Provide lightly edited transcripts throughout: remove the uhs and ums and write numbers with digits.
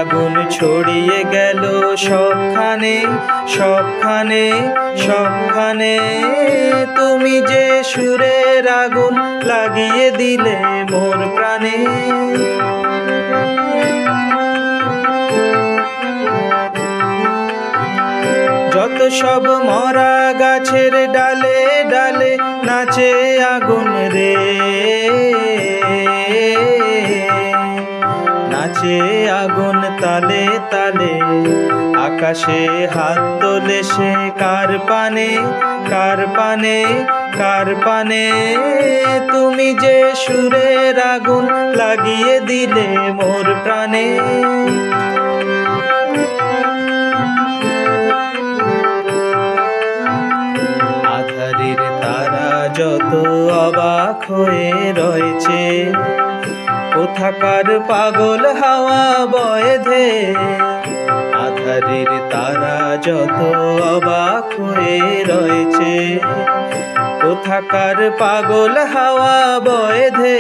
আগুন ছড়িয়ে গেল সবখানে সবখানে সবখানে। তুমি যে সুরের আগুন লাগিয়ে দিলে মোর প্রাণে। যত সব মরা গাছের ডালে ডালে নাচে আগুন রে, নাচে আগুন তালে তালে। আকাশে হাত তোলে সে কার পানে কার পানে কার পানে। তুমি যে সুরের আগুন লাগিয়ে দিলে মোর প্রাণে। আধারের তারা যত অবাক হয়ে রয়েছে, কোথাকার পাগল হাওয়া বয়ে ধে। আধারের তারা যত অবাক হয়ে রয়েছে, কোথাকার পাগল হাওয়া বয়ে ধে।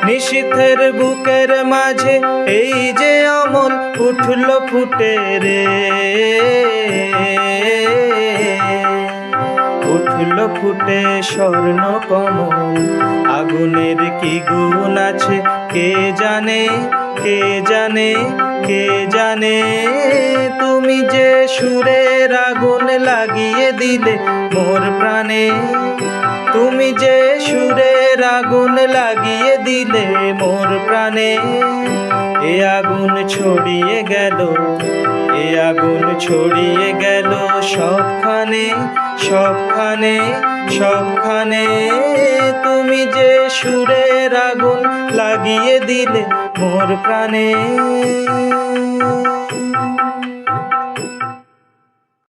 নিশীথের বুকের মাঝে এই যে অমল উঠল ফুটে রে, উঠল ফুটে স্বর্ণ কমল। আগুনের কি গুণ আছে কে জানে কে জানে কে জানে। তুমি যে সুরের আগুন লাগিয়ে দিলে মোর প্রাণে। তুমি যে সুরের আগুন লাগিয়ে দিলে মোর প্রাণে। এ আগুন ছড়িয়ে গেল, এ আগুন ছড়িয়ে গেল সবখানে সবখানে সবখানে। তুমি যে সুরের আগুন লাগিয়ে দিলে মোর প্রাণে।